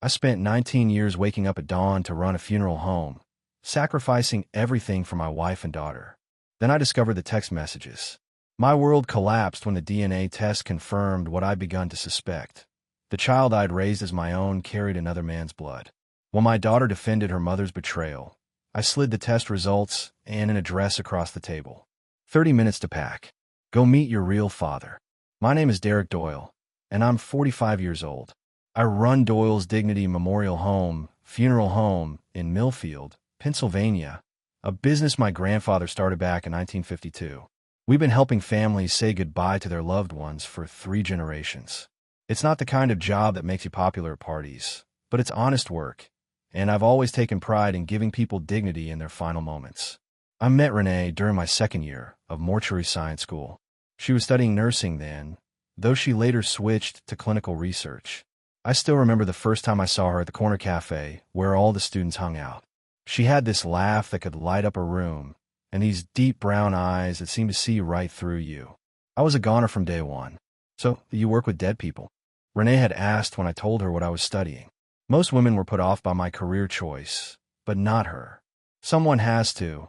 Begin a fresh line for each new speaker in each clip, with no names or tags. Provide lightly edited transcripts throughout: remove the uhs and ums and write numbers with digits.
I spent 19 years waking up at dawn to run a funeral home, sacrificing everything for my wife and daughter. Then I discovered the text messages. My world collapsed when the DNA test confirmed what I'd begun to suspect. The child I'd raised as my own carried another man's blood. When my daughter defended her mother's betrayal, I slid the test results and an address across the table. 30 minutes to pack. Go meet your real father. My name is Derek Doyle, and I'm 45 years old. I run Doyle's Dignity Memorial Home, Funeral Home, in Millfield, Pennsylvania, a business my grandfather started back in 1952. We've been helping families say goodbye to their loved ones for 3 generations. It's not the kind of job that makes you popular at parties, but it's honest work, and I've always taken pride in giving people dignity in their final moments. I met Renee during my second year of mortuary science school. She was studying nursing then, though she later switched to clinical research. I still remember the first time I saw her at the corner cafe where all the students hung out. She had this laugh that could light up a room, and these deep brown eyes that seemed to see right through you. I was a goner from day one. So, you work with dead people? Renee had asked when I told her what I was studying. Most women were put off by my career choice, but not her. Someone has to.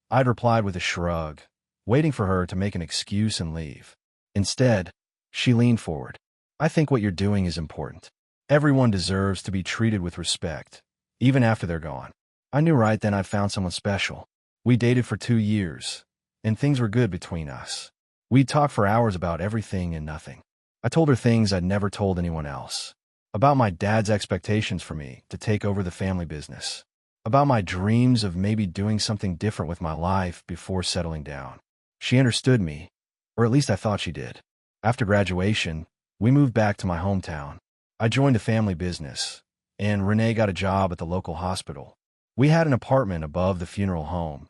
I'd replied with a shrug, waiting for her to make an excuse and leave. Instead, she leaned forward. I think what you're doing is important. Everyone deserves to be treated with respect, even after they're gone. I knew right then I'd found someone special. We dated for 2 years, and things were good between us. We'd talk for hours about everything and nothing. I told her things I'd never told anyone else. About my dad's expectations for me to take over the family business. About my dreams of maybe doing something different with my life before settling down. She understood me, or at least I thought she did. After graduation, we moved back to my hometown. I joined a family business, and Renee got a job at the local hospital. We had an apartment above the funeral home.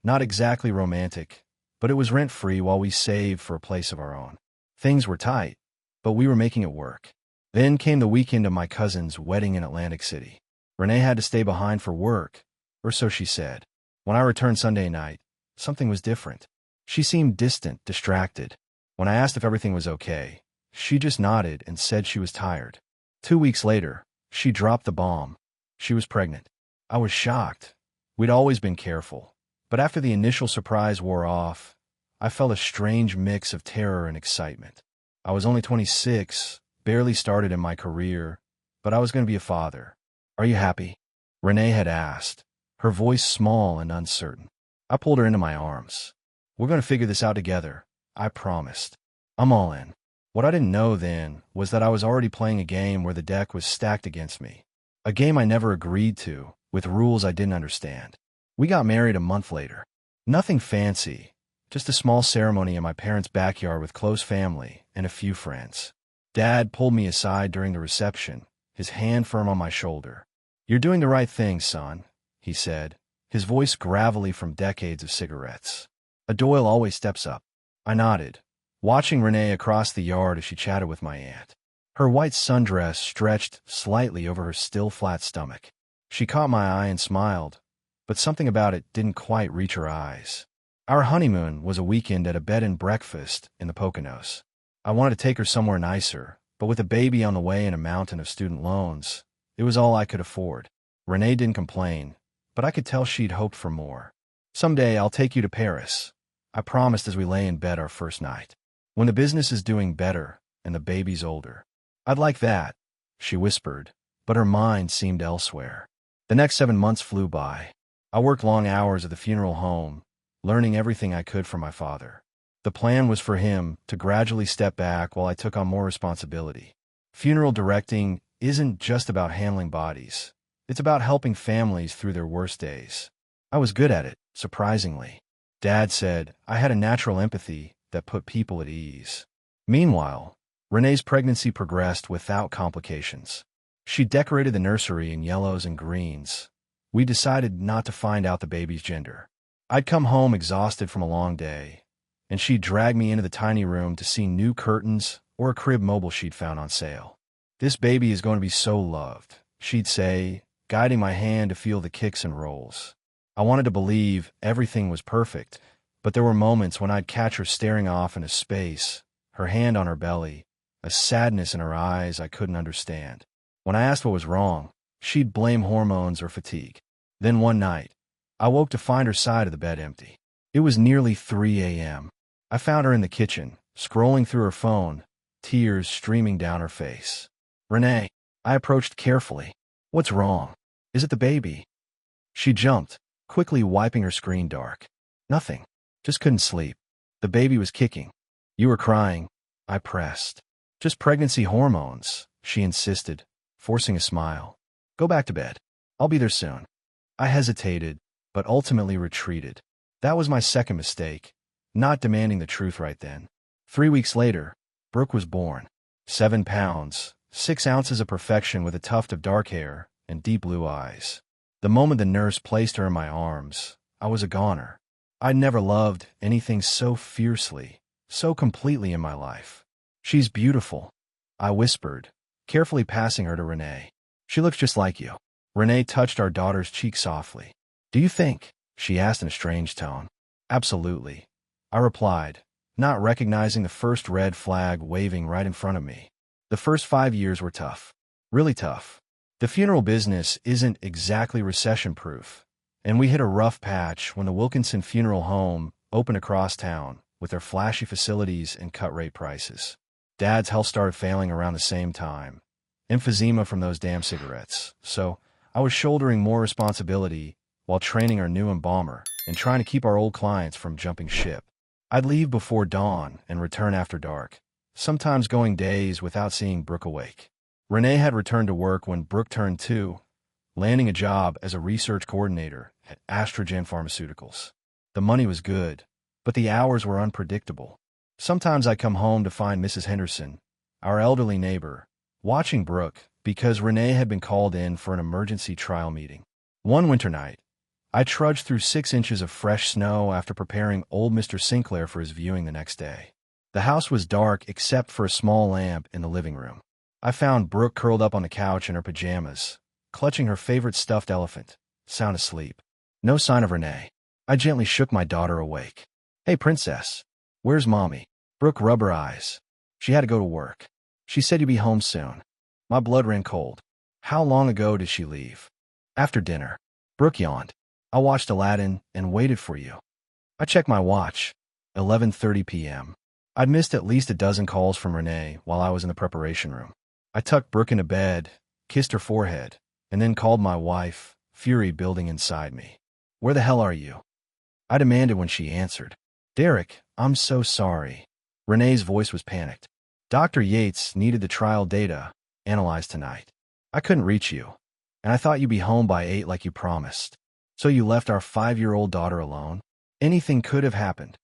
Not exactly romantic, but it was rent-free while we saved for a place of our own. Things were tight, but we were making it work. Then came the weekend of my cousin's wedding in Atlantic City. Renee had to stay behind for work, or so she said. When I returned Sunday night, something was different. She seemed distant, distracted. When I asked if everything was okay, she just nodded and said she was tired. 2 weeks later, she dropped the bomb. She was pregnant. I was shocked. We'd always been careful, but after the initial surprise wore off, I felt a strange mix of terror and excitement. I was only 26, barely started in my career, but I was going to be a father. Are you happy? Renee had asked, her voice small and uncertain. I pulled her into my arms. We're going to figure this out together, I promised. I'm all in. What I didn't know then was that I was already playing a game where the deck was stacked against me. A game I never agreed to, with rules I didn't understand. We got married a month later. Nothing fancy, just a small ceremony in my parents' backyard with close family and a few friends. Dad pulled me aside during the reception, his hand firm on my shoulder. You're doing the right thing, son, he said, his voice gravelly from decades of cigarettes. A Doyle always steps up. I nodded, watching Renee across the yard as she chatted with my aunt. Her white sundress stretched slightly over her still flat stomach. She caught my eye and smiled, but something about it didn't quite reach her eyes. Our honeymoon was a weekend at a bed and breakfast in the Poconos. I wanted to take her somewhere nicer, but with a baby on the way and a mountain of student loans, it was all I could afford. Renee didn't complain, but I could tell she'd hoped for more. Someday I'll take you to Paris, I promised as we lay in bed our first night. When the business is doing better and the baby's older. I'd like that, she whispered, but her mind seemed elsewhere. The next 7 months flew by. I worked long hours at the funeral home, learning everything I could from my father. The plan was for him to gradually step back while I took on more responsibility. Funeral directing isn't just about handling bodies. It's about helping families through their worst days. I was good at it, surprisingly. Dad said I had a natural empathy that put people at ease. Meanwhile, Renee's pregnancy progressed without complications. She decorated the nursery in yellows and greens. We decided not to find out the baby's gender. I'd come home exhausted from a long day, and she'd drag me into the tiny room to see new curtains or a crib mobile she'd found on sale. This baby is going to be so loved, she'd say, guiding my hand to feel the kicks and rolls. I wanted to believe everything was perfect, but there were moments when I'd catch her staring off into space, her hand on her belly, a sadness in her eyes I couldn't understand. When I asked what was wrong, she'd blame hormones or fatigue. Then one night, I woke to find her side of the bed empty. It was nearly 3 a.m. I found her in the kitchen, scrolling through her phone, tears streaming down her face. "Renee," I approached carefully. "What's wrong? Is it the baby?" She jumped, quickly wiping her screen dark. "Nothing. Just couldn't sleep. The baby was kicking." "You were crying," I pressed. "Just pregnancy hormones," she insisted, forcing a smile. "Go back to bed. I'll be there soon." I hesitated, but ultimately retreated. That was my second mistake, not demanding the truth right then. 3 weeks later, Brooke was born. 7 pounds, 6 ounces of perfection with a tuft of dark hair and deep blue eyes. The moment the nurse placed her in my arms, I was a goner. I'd never loved anything so fiercely, so completely in my life. "She's beautiful," I whispered, carefully passing her to Renee. "She looks just like you." Renee touched our daughter's cheek softly. "Do you think?" she asked in a strange tone. "Absolutely," I replied, not recognizing the first red flag waving right in front of me. The first 5 years were tough. Really tough. The funeral business isn't exactly recession-proof, and we hit a rough patch when the Wilkinson Funeral Home opened across town with their flashy facilities and cut-rate prices. Dad's health started failing around the same time. Emphysema from those damn cigarettes. So I was shouldering more responsibility while training our new embalmer and trying to keep our old clients from jumping ship. I'd leave before dawn and return after dark, sometimes going days without seeing Brooke awake. Renee had returned to work when Brooke turned 2, landing a job as a research coordinator at Astrogen Pharmaceuticals. The money was good, but the hours were unpredictable. Sometimes I'd come home to find Mrs. Henderson, our elderly neighbor, watching Brooke because Renee had been called in for an emergency trial meeting. One winter night, I trudged through 6 inches of fresh snow after preparing old Mr. Sinclair for his viewing the next day. The house was dark except for a small lamp in the living room. I found Brooke curled up on the couch in her pajamas, clutching her favorite stuffed elephant, sound asleep. No sign of Renee. I gently shook my daughter awake. "Hey, princess, where's Mommy?" Brooke rubbed her eyes. She had to go to work. "She said you'd be home soon." My blood ran cold. "How long ago did she leave?" "After dinner." Brooke yawned. "I watched Aladdin and waited for you." I checked my watch. 11:30 p.m. I'd missed at least a dozen calls from Renee while I was in the preparation room. I tucked Brooke into bed, kissed her forehead, and then called my wife, fury building inside me. "Where the hell are you?" I demanded when she answered. "Derek, I'm so sorry." Renee's voice was panicked. "Dr. Yates needed the trial data analyzed tonight. I couldn't reach you, and I thought you'd be home by 8 like you promised. So you left our 5-year-old daughter alone? Anything could have happened."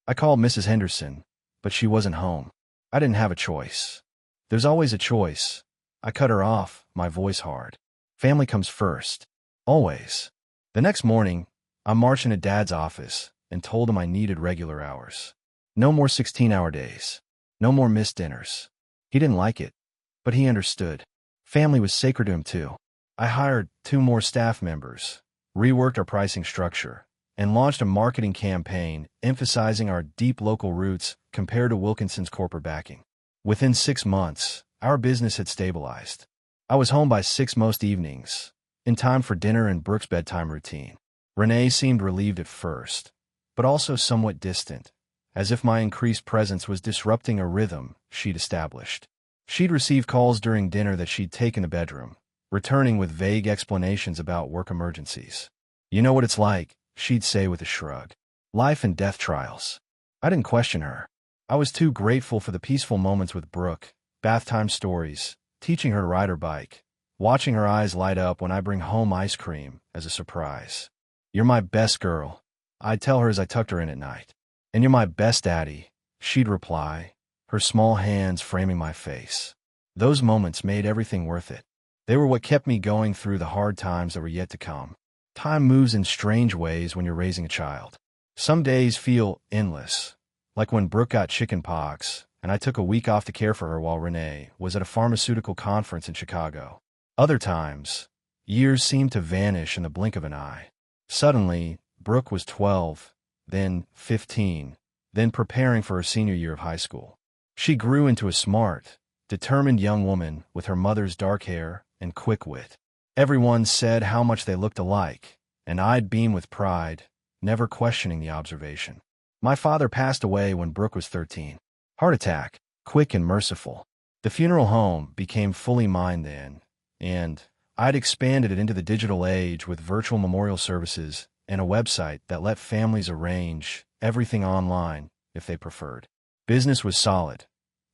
I called Mrs. Henderson, but she wasn't home. I didn't have a choice. "There's always a choice." I cut her off, my voice hard. "Family comes first. Always." The next morning, I marched into Dad's office and told him I needed regular hours. No more 16-hour days. No more missed dinners. He didn't like it, but he understood. Family was sacred to him too. I hired 2 more staff members, reworked our pricing structure, and launched a marketing campaign emphasizing our deep local roots compared to Wilkinson's corporate backing. Within 6 months, our business had stabilized. I was home by 6 most evenings, in time for dinner and Brooke's bedtime routine. Renee seemed relieved at first, but also somewhat distant, as if my increased presence was disrupting a rhythm she'd established. She'd receive calls during dinner that she'd take in the bedroom, returning with vague explanations about work emergencies. "You know what it's like," she'd say with a shrug. "Life and death trials." I didn't question her. I was too grateful for the peaceful moments with Brooke, bath time stories, teaching her to ride her bike, watching her eyes light up when I bring home ice cream as a surprise. "You're my best girl," I'd tell her as I tucked her in at night. "And you're my best daddy," she'd reply, her small hands framing my face. Those moments made everything worth it. They were what kept me going through the hard times that were yet to come. Time moves in strange ways when you're raising a child. Some days feel endless, like when Brooke got chicken pox, and I took a week off to care for her while Renee was at a pharmaceutical conference in Chicago. Other times, years seemed to vanish in the blink of an eye. Suddenly, Brooke was 12, then 15, then preparing for her senior year of high school. She grew into a smart, determined young woman with her mother's dark hair, and quick-wit. Everyone said how much they looked alike, and I'd beam with pride, never questioning the observation. My father passed away when Brooke was 13. Heart attack, quick and merciful. The funeral home became fully mine then, and I'd expanded it into the digital age with virtual memorial services and a website that let families arrange everything online if they preferred. Business was solid,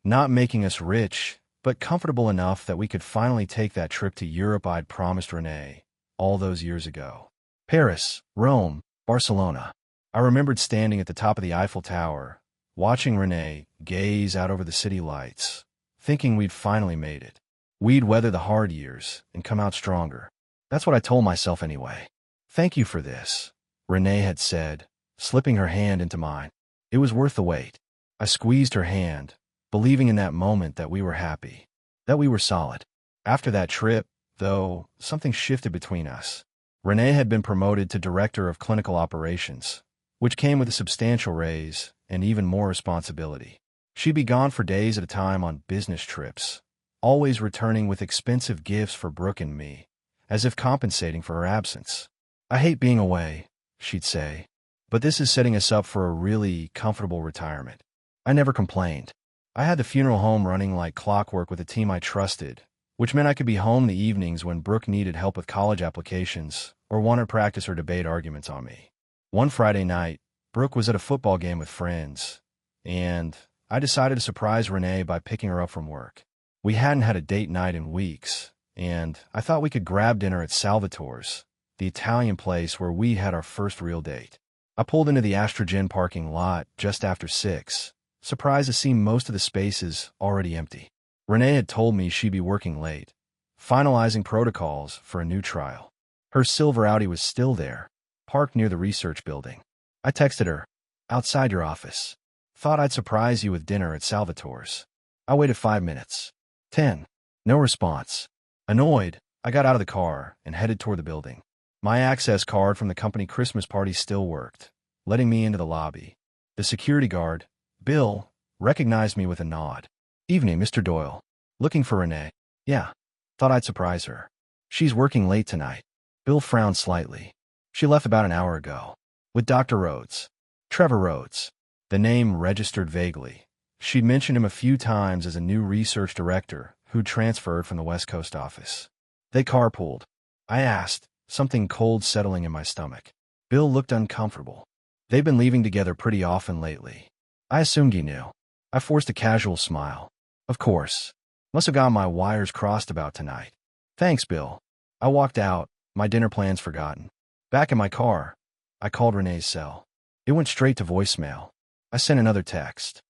not making us rich, but comfortable enough that we could finally take that trip to Europe I'd promised Renee all those years ago. Paris, Rome, Barcelona. I remembered standing at the top of the Eiffel Tower, watching Renee gaze out over the city lights, thinking we'd finally made it. We'd weather the hard years and come out stronger. That's what I told myself anyway. Thank you for this, Renee had said, slipping her hand into mine. It was worth the wait. I squeezed her hand, believing in that moment that we were happy, that we were solid. After that trip, though, something shifted between us. Renee had been promoted to Director of Clinical Operations, which came with a substantial raise and even more responsibility. She'd be gone for days at a time on business trips, always returning with expensive gifts for Brooke and me, as if compensating for her absence. I hate being away, she'd say, but this is setting us up for a really comfortable retirement. I never complained. I had the funeral home running like clockwork with a team I trusted, which meant I could be home the evenings when Brooke needed help with college applications or wanted practice or debate arguments on me. One Friday night, Brooke was at a football game with friends, and I decided to surprise Renee by picking her up from work. We hadn't had a date night in weeks, and I thought we could grab dinner at Salvatore's, the Italian place where we had our first real date. I pulled into the Astrogen parking lot just after 6, surprised to see most of the spaces already empty. Renee had told me she'd be working late, finalizing protocols for a new trial. Her silver Audi was still there, parked near the research building. I texted her, "Outside your office. Thought I'd surprise you with dinner at Salvatore's." I waited 5 minutes. 10. No response. Annoyed, I got out of the car and headed toward the building. My access card from the company Christmas party still worked, letting me into the lobby. The security guard, Bill, recognized me with a nod. "Evening, Mr. Doyle. Looking for Renee?" "Yeah. Thought I'd surprise her. She's working late tonight." Bill frowned slightly. "She left about an hour ago. With Dr. Rhodes. Trevor Rhodes." The name registered vaguely. She'd mentioned him a few times as a new research director who'd transferred from the West Coast office. They carpooled. I asked, something cold settling in my stomach. Bill looked uncomfortable. "They've been leaving together pretty often lately." I assumed he knew. I forced a casual smile. "Of course. Must have got my wires crossed about tonight." "Thanks, Bill." I walked out, my dinner plans forgotten. Back in my car, I called Renee's cell. It went straight to voicemail. I sent another text.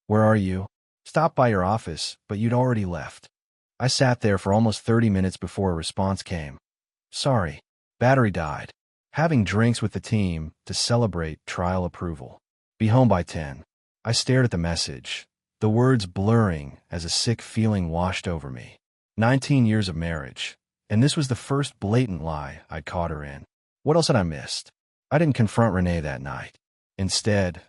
"Where are you? Stopped by your office, but you'd already left." I sat there for almost 30 minutes before a response came. "Sorry. Battery died. Having drinks with the team to celebrate trial approval. Be home by 10. I stared at the message, the words blurring as a sick feeling washed over me. 19 years of marriage, and this was the first blatant lie I'd caught her in. What else had I missed? I didn't confront Renee that night. Instead,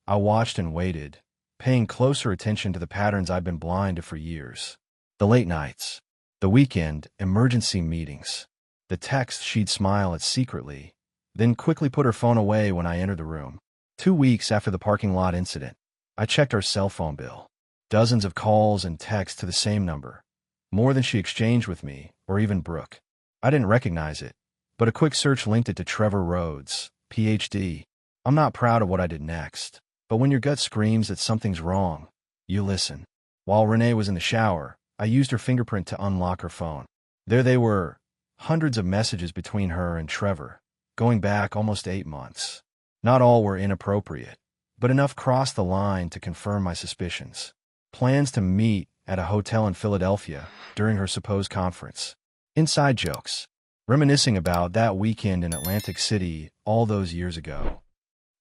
I watched and waited, paying closer attention to the patterns I'd been blind to for years. The late nights, the weekend emergency meetings, the texts she'd smile at secretly, then quickly put her phone away when I entered the room. 2 weeks after the parking lot incident, I checked our cell phone bill. Dozens of calls and texts to the same number, more than she exchanged with me or even Brooke. I didn't recognize it, but a quick search linked it to Trevor Rhodes, Ph.D. I'm not proud of what I did next, but when your gut screams that something's wrong, you listen. While Renee was in the shower, I used her fingerprint to unlock her phone. There they were, hundreds of messages between her and Trevor, going back almost 8 months. Not all were inappropriate, but enough crossed the line to confirm my suspicions. Plans to meet at a hotel in Philadelphia during her supposed conference. Inside jokes, reminiscing about that weekend in Atlantic City all those years ago.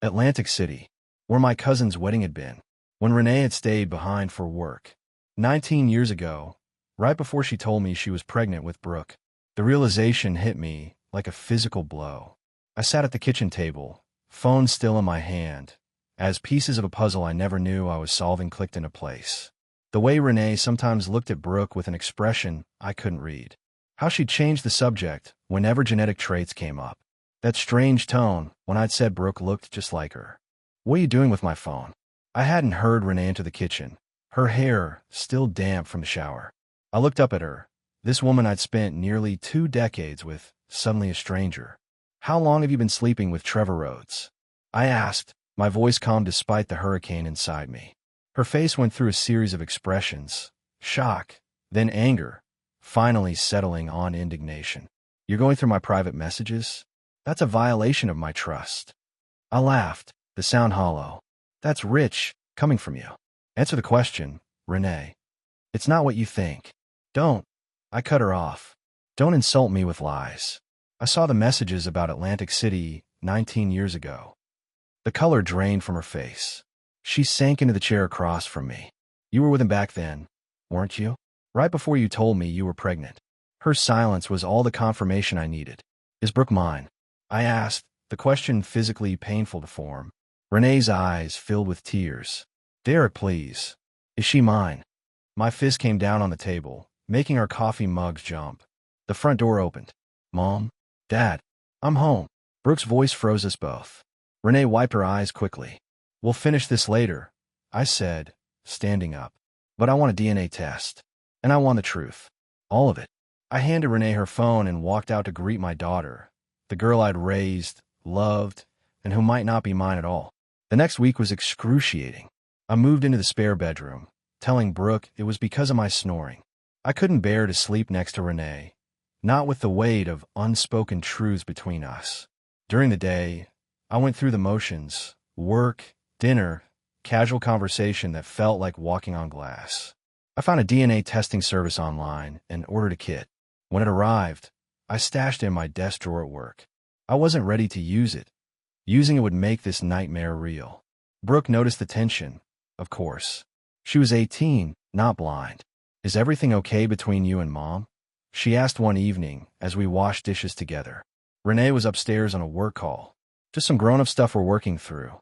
Atlantic City, where my cousin's wedding had been, when Renee had stayed behind for work. 19 years ago, right before she told me she was pregnant with Brooke. The realization hit me like a physical blow. I sat at the kitchen table, phone still in my hand, as pieces of a puzzle I never knew I was solving clicked into place. The way Renee sometimes looked at Brooke with an expression I couldn't read. How she'd changed the subject whenever genetic traits came up. That strange tone when I'd said Brooke looked just like her. "What are you doing with my phone?" I hadn't heard Renee enter the kitchen, her hair still damp from the shower. I looked up at her, this woman I'd spent nearly 2 decades with, suddenly a stranger. "How long have you been sleeping with Trevor Rhodes?" I asked, my voice calm despite the hurricane inside me. Her face went through a series of expressions, shock, then anger, finally settling on indignation. "You're going through my private messages? That's a violation of my trust." I laughed, the sound hollow. "That's rich, coming from you. Answer the question, Renee. It's not what you think." "Don't." I cut her off. "Don't insult me with lies. I saw the messages about Atlantic City 19 years ago." The color drained from her face. She sank into the chair across from me. "You were with him back then, weren't you? Right before you told me you were pregnant." Her silence was all the confirmation I needed. "Is Brooke mine?" I asked, the question physically painful to form. Renee's eyes filled with tears. "Derek, please. Is she mine?" My fist came down on the table, making our coffee mugs jump. The front door opened. "Mom? Dad? I'm home." Brooke's voice froze us both. Renee wiped her eyes quickly. "We'll finish this later," I said, standing up. "But I want a DNA test. And I want the truth. All of it." I handed Renee her phone and walked out to greet my daughter, the girl I'd raised, loved, and who might not be mine at all. The next week was excruciating. I moved into the spare bedroom, telling Brooke it was because of my snoring. I couldn't bear to sleep next to Renee, not with the weight of unspoken truths between us. During the day, I went through the motions, work, dinner, casual conversation that felt like walking on glass. I found a DNA testing service online and ordered a kit. When it arrived, I stashed it in my desk drawer at work. I wasn't ready to use it. Using it would make this nightmare real. Brooke noticed the tension, of course. She was 18, not blind. "Is everything okay between you and Mom?" she asked one evening as we washed dishes together. Renee was upstairs on a work call. "Just some grown-up stuff we're working through,"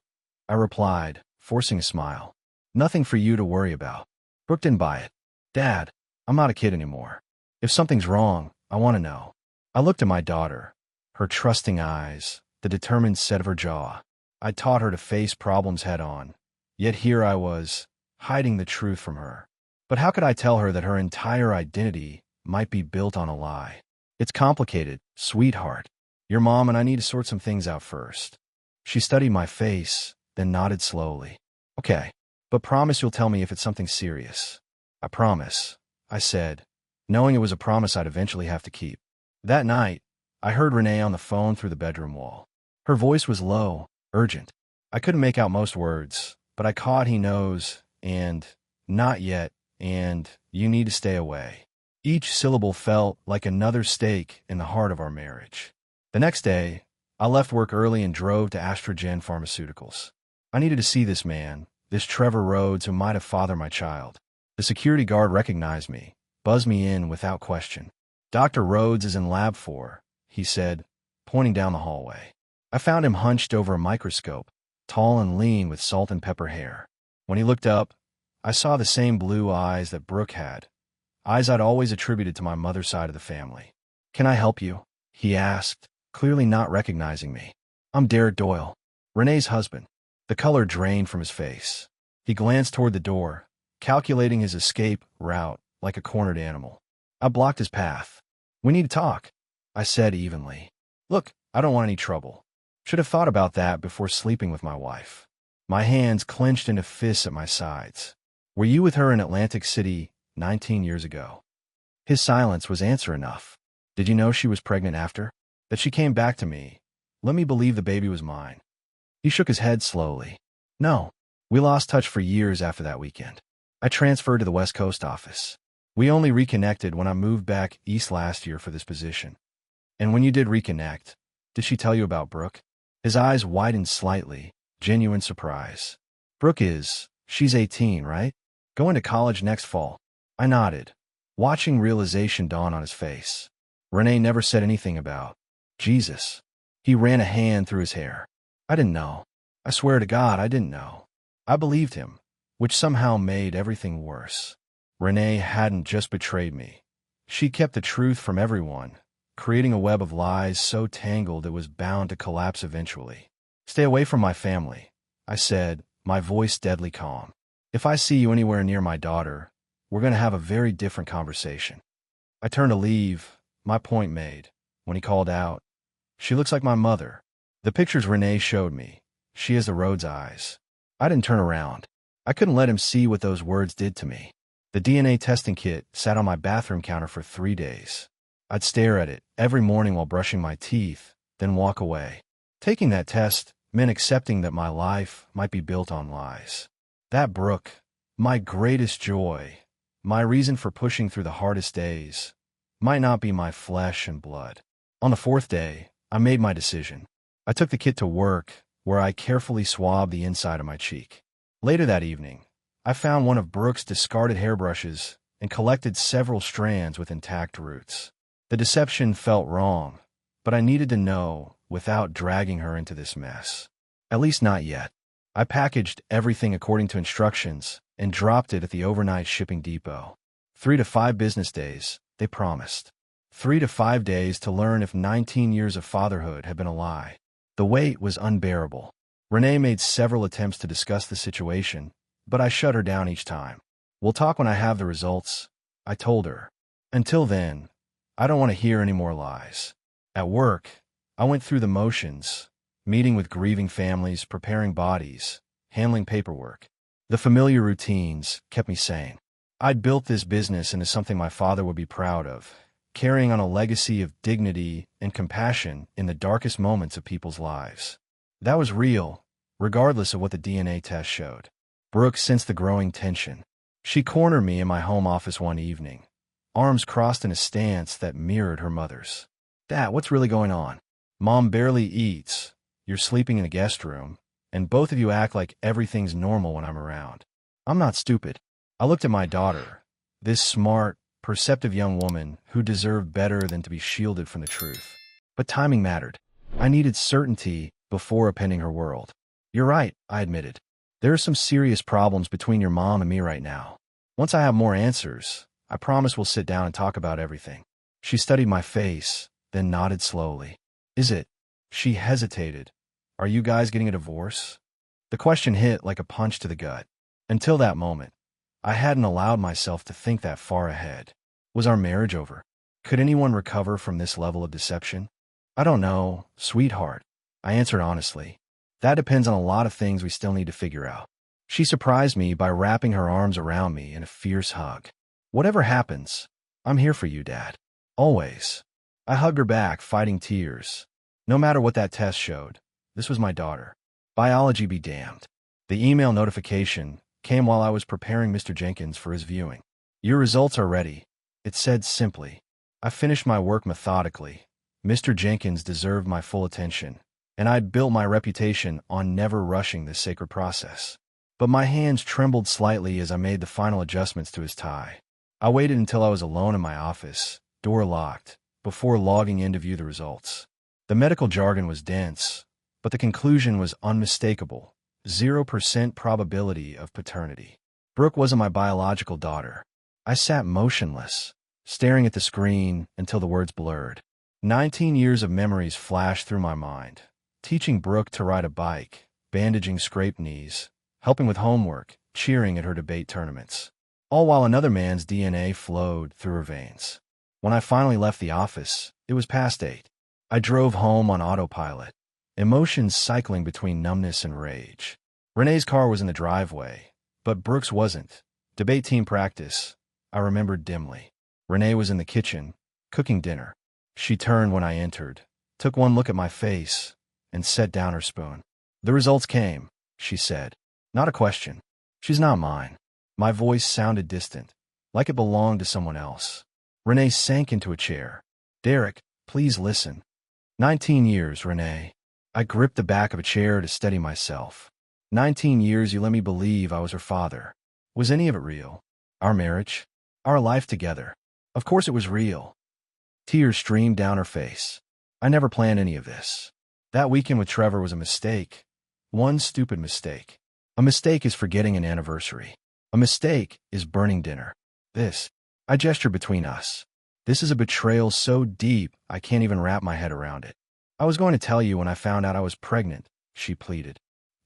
I replied, forcing a smile. "Nothing for you to worry about." Brooke didn't buy it. "Dad, I'm not a kid anymore. If something's wrong, I want to know." I looked at my daughter, her trusting eyes, the determined set of her jaw. I taught her to face problems head-on, yet here I was, hiding the truth from her. But how could I tell her that her entire identity might be built on a lie? "It's complicated, sweetheart. Your mom and I need to sort some things out first." She studied my face, then nodded slowly. "Okay, but promise you'll tell me if it's something serious." "I promise," I said, knowing it was a promise I'd eventually have to keep. That night, I heard Renee on the phone through the bedroom wall. Her voice was low, urgent. I couldn't make out most words, but I caught "he knows," and "not yet," and "you need to stay away." Each syllable felt like another stake in the heart of our marriage. The next day, I left work early and drove to Astrogen Pharmaceuticals. I needed to see this man, this Trevor Rhodes who might have fathered my child. The security guard recognized me, buzzed me in without question. "Dr. Rhodes is in lab 4, he said, pointing down the hallway. I found him hunched over a microscope, tall and lean with salt and pepper hair. When he looked up, I saw the same blue eyes that Brooke had, eyes I'd always attributed to my mother's side of the family. "Can I help you?" he asked, clearly not recognizing me. "I'm Derek Doyle, Renee's husband." The color drained from his face. He glanced toward the door, calculating his escape route like a cornered animal. I blocked his path. "We need to talk," I said evenly. "Look, I don't want any trouble. Should have thought about that before sleeping with my wife." My hands clenched into fists at my sides. "Were you with her in Atlantic City 19 years ago?" His silence was answer enough. "Did you know she was pregnant after? That she came back to me? Let me believe the baby was mine." He shook his head slowly. "No. We lost touch for years after that weekend. I transferred to the West Coast office. We only reconnected when I moved back east last year for this position." "And when you did reconnect, did she tell you about Brooke?" His eyes widened slightly, genuine surprise. She's 18, right? Going to college next fall." I nodded, watching realization dawn on his face. "Renee never said anything about Jesus." He ran a hand through his hair. "I didn't know. I swear to God, I didn't know." I believed him, which somehow made everything worse. Renee hadn't just betrayed me. She kept the truth from everyone, creating a web of lies so tangled it was bound to collapse eventually. "Stay away from my family," I said, my voice deadly calm. "If I see you anywhere near my daughter, we're going to have a very different conversation." I turned to leave, my point made, when he called out, "She looks like my mother." The pictures Renee showed me. She has the road's eyes. I didn't turn around. I couldn't let him see what those words did to me. The DNA testing kit sat on my bathroom counter for 3 days. I'd stare at it every morning while brushing my teeth, then walk away. Taking that test meant accepting that my life might be built on lies. That Brooke, my greatest joy, my reason for pushing through the hardest days, might not be my flesh and blood. On the 4th day, I made my decision. I took the kit to work, where I carefully swabbed the inside of my cheek. Later that evening, I found one of Brooke's discarded hairbrushes and collected several strands with intact roots. The deception felt wrong, but I needed to know without dragging her into this mess. At least not yet. I packaged everything according to instructions and dropped it at the overnight shipping depot. 3 to 5 business days, they promised. 3 to 5 days to learn if 19 years of fatherhood had been a lie. The wait was unbearable. Renee made several attempts to discuss the situation, but I shut her down each time. "We'll talk when I have the results," I told her. "Until then, I don't want to hear any more lies." At work, I went through the motions, meeting with grieving families, preparing bodies, handling paperwork. The familiar routines kept me sane. I'd built this business into something my father would be proud of, carrying on a legacy of dignity and compassion in the darkest moments of people's lives. That was real, regardless of what the DNA test showed. Brooke sensed the growing tension. She cornered me in my home office one evening, arms crossed in a stance that mirrored her mother's. "Dad, what's really going on? Mom barely eats, you're sleeping in the guest room, and both of you act like everything's normal when I'm around." I'm not stupid. I looked at my daughter, this smart, perceptive young woman who deserved better than to be shielded from the truth. But timing mattered. I needed certainty before upending her world. "You're right," I admitted. "There are some serious problems between your mom and me right now. Once I have more answers, I promise we'll sit down and talk about everything." She studied my face, then nodded slowly. "Is it?" She hesitated. "Are you guys getting a divorce?" The question hit like a punch to the gut. Until that moment, I hadn't allowed myself to think that far ahead. Was our marriage over? Could anyone recover from this level of deception? "I don't know, sweetheart," I answered honestly. "That depends on a lot of things we still need to figure out." She surprised me by wrapping her arms around me in a fierce hug. "Whatever happens, I'm here for you, Dad. Always." I hugged her back, fighting tears. No matter what that test showed, this was my daughter. Biology be damned. The email notification came while I was preparing Mr. Jenkins for his viewing. "Your results are ready," it said simply. I finished my work methodically. Mr. Jenkins deserved my full attention, and I'd built my reputation on never rushing this sacred process. But my hands trembled slightly as I made the final adjustments to his tie. I waited until I was alone in my office, door locked, before logging in to view the results. The medical jargon was dense, but the conclusion was unmistakable: 0% probability of paternity. Brooke wasn't my biological daughter. I sat motionless, staring at the screen until the words blurred. 19 years of memories flashed through my mind, teaching Brooke to ride a bike, bandaging scraped knees, helping with homework, cheering at her debate tournaments, all while another man's DNA flowed through her veins. When I finally left the office, it was past 8. I drove home on autopilot, emotions cycling between numbness and rage. Renee's car was in the driveway, but Brooke's wasn't. Debate team practice, I remembered dimly. Renee was in the kitchen, cooking dinner. She turned when I entered, took one look at my face, and set down her spoon. "The results came," she said. "Not a question. She's not mine." My voice sounded distant, like it belonged to someone else. Renee sank into a chair. "Derek, please listen." 19 years, Renee. I gripped the back of a chair to steady myself. 19 years you let me believe I was her father. Was any of it real? Our marriage? Our life together? Of course it was real. Tears streamed down her face. I never planned any of this. That weekend with Trevor was a mistake. One stupid mistake. A mistake is forgetting an anniversary. A mistake is burning dinner. This. I gestured between us. This is a betrayal so deep, I can't even wrap my head around it. I was going to tell you when I found out I was pregnant, she pleaded.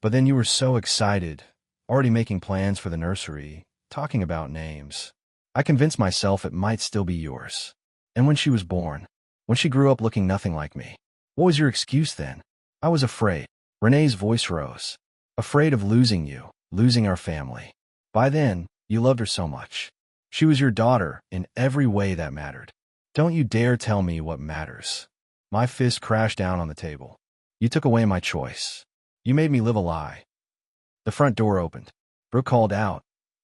But then you were so excited, already making plans for the nursery, talking about names. I convinced myself it might still be yours. And when she was born, when she grew up looking nothing like me, what was your excuse then? I was afraid. Renee's voice rose. Afraid of losing you, losing our family. By then, you loved her so much. She was your daughter in every way that mattered. Don't you dare tell me what matters. My fist crashed down on the table. You took away my choice. You made me live a lie. The front door opened. Brooke called out,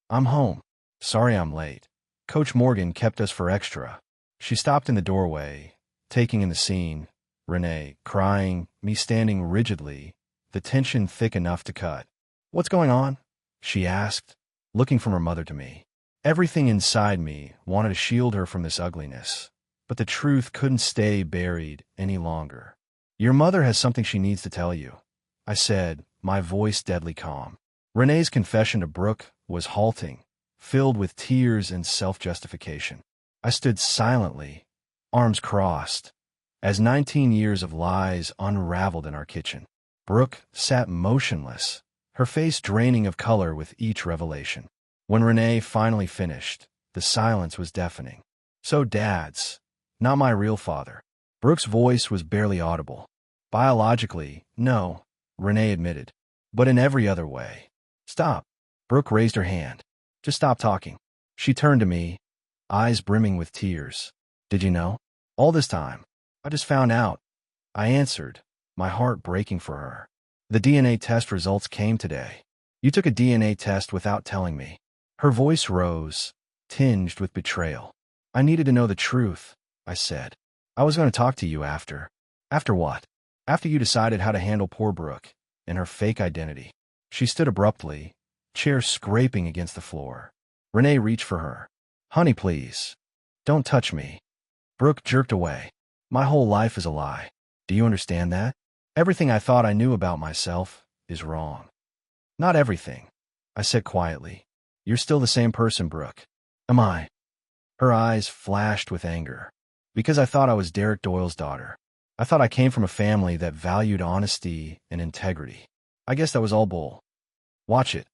I'm home. Sorry I'm late. Coach Morgan kept us for extra. She stopped in the doorway, taking in the scene. Renee, crying, me standing rigidly, the tension thick enough to cut. What's going on? She asked, looking from her mother to me. Everything inside me wanted to shield her from this ugliness, but the truth couldn't stay buried any longer. Your mother has something she needs to tell you, I said, my voice deadly calm. Renee's confession to Brooke was halting, filled with tears and self-justification. I stood silently, arms crossed, as 19 years of lies unraveled in our kitchen. Brooke sat motionless, her face draining of color with each revelation. When Renee finally finished, the silence was deafening. So Dad's, not my real father. Brooke's voice was barely audible. Biologically, no, Renee admitted, but in every other way. Stop. Brooke raised her hand. Just stop talking. She turned to me, eyes brimming with tears. Did you know? All this time. I just found out. I answered, my heart breaking for her. The DNA test results came today. You took a DNA test without telling me. Her voice rose, tinged with betrayal. I needed to know the truth, I said. I was going to talk to you after. After what? After you decided how to handle poor Brooke and her fake identity. She stood abruptly, chair scraping against the floor. Renee reached for her. Honey, please. Don't touch me. Brooke jerked away. My whole life is a lie. Do you understand that? Everything I thought I knew about myself is wrong. Not everything, I said quietly. You're still the same person, Brooke. Am I? Her eyes flashed with anger. Because I thought I was Derek Doyle's daughter. I thought I came from a family that valued honesty and integrity. I guess that was all bull. Watch it,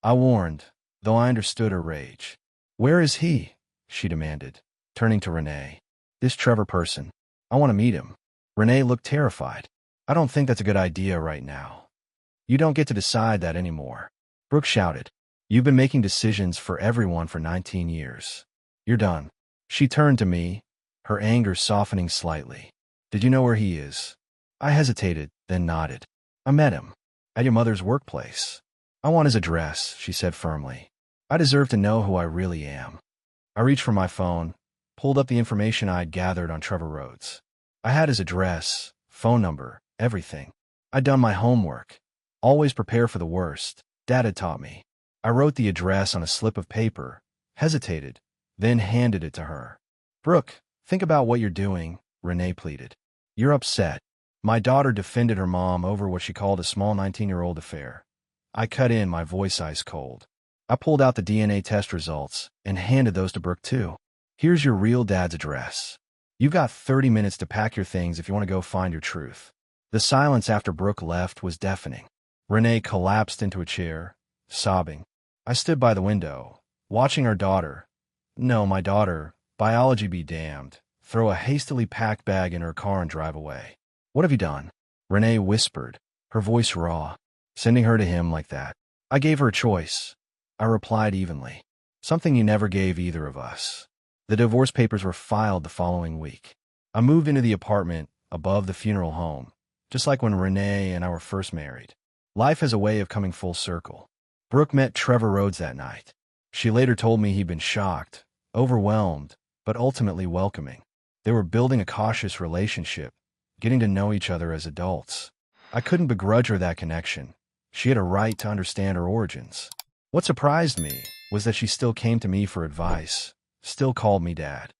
I warned, though I understood her rage. Where is he? She demanded, turning to Renee. This Trevor person. I want to meet him. Renee looked terrified. I don't think that's a good idea right now. You don't get to decide that anymore. Brooke shouted. You've been making decisions for everyone for 19 years. You're done. She turned to me, her anger softening slightly. Did you know where he is? I hesitated, then nodded. I met him. At your mother's workplace. I want his address, she said firmly. I deserve to know who I really am. I reached for my phone, pulled up the information I had gathered on Trevor Rhodes. I had his address, phone number, everything. I'd done my homework. Always prepare for the worst, Dad had taught me. I wrote the address on a slip of paper, hesitated, then handed it to her. Brooke, think about what you're doing, Renee pleaded. You're upset. My daughter defended her mom over what she called a small 19-year-old affair. I cut in, my voice ice cold. I pulled out the DNA test results and handed those to Brooke too. Here's your real dad's address. You've got 30 minutes to pack your things if you want to go find your truth. The silence after Brooke left was deafening. Renee collapsed into a chair, sobbing. I stood by the window, watching our daughter, no, my daughter, biology be damned, throw a hastily packed bag in her car and drive away. What have you done? Renee whispered, her voice raw, sending her to him like that. I gave her a choice. I replied evenly. Something you never gave either of us. The divorce papers were filed the following week. I moved into the apartment above the funeral home, just like when Renee and I were first married. Life has a way of coming full circle. Brooke met Trevor Rhodes that night. She later told me he'd been shocked, overwhelmed, but ultimately welcoming. They were building a cautious relationship, getting to know each other as adults. I couldn't begrudge her that connection. She had a right to understand her origins. What surprised me was that she still came to me for advice, still called me Dad.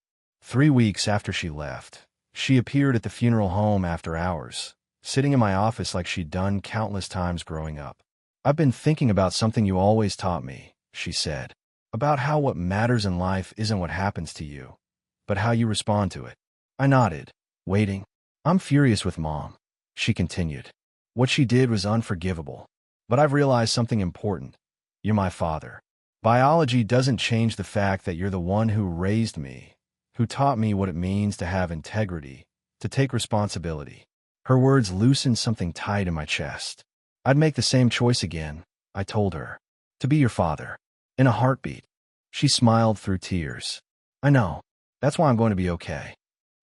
3 weeks after she left, she appeared at the funeral home after hours, sitting in my office like she'd done countless times growing up. I've been thinking about something you always taught me, she said, about how what matters in life isn't what happens to you, but how you respond to it. I nodded, waiting. I'm furious with Mom, she continued. What she did was unforgivable. But I've realized something important. You're my father. Biology doesn't change the fact that you're the one who raised me, who taught me what it means to have integrity, to take responsibility. Her words loosened something tight in my chest. I'd make the same choice again, I told her. To be your father. In a heartbeat. She smiled through tears. I know. That's why I'm going to be okay.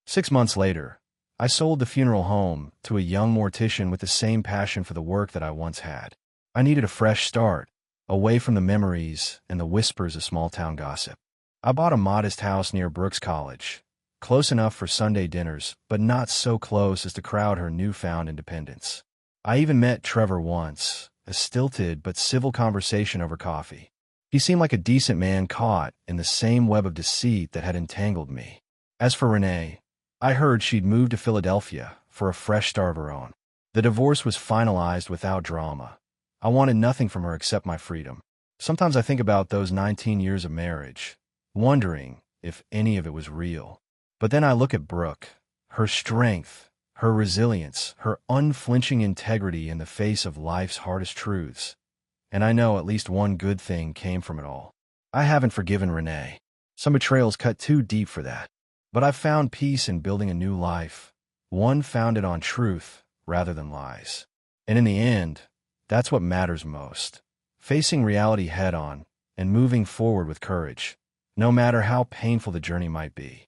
6 months later, I sold the funeral home to a young mortician with the same passion for the work that I once had. I needed a fresh start, away from the memories and the whispers of small-town gossip. I bought a modest house near Brooks College, close enough for Sunday dinners, but not so close as to crowd her newfound independence. I even met Trevor once, a stilted but civil conversation over coffee. He seemed like a decent man caught in the same web of deceit that had entangled me. As for Renee, I heard she'd moved to Philadelphia for a fresh start of her own. The divorce was finalized without drama. I wanted nothing from her except my freedom. Sometimes I think about those 19 years of marriage, wondering if any of it was real. But then I look at Brooke, her strength, her resilience, her unflinching integrity in the face of life's hardest truths. And I know at least one good thing came from it all. I haven't forgiven Renee. Some betrayals cut too deep for that. But I've found peace in building a new life, one founded on truth rather than lies. And in the end, that's what matters most. Facing reality head-on and moving forward with courage, no matter how painful the journey might be.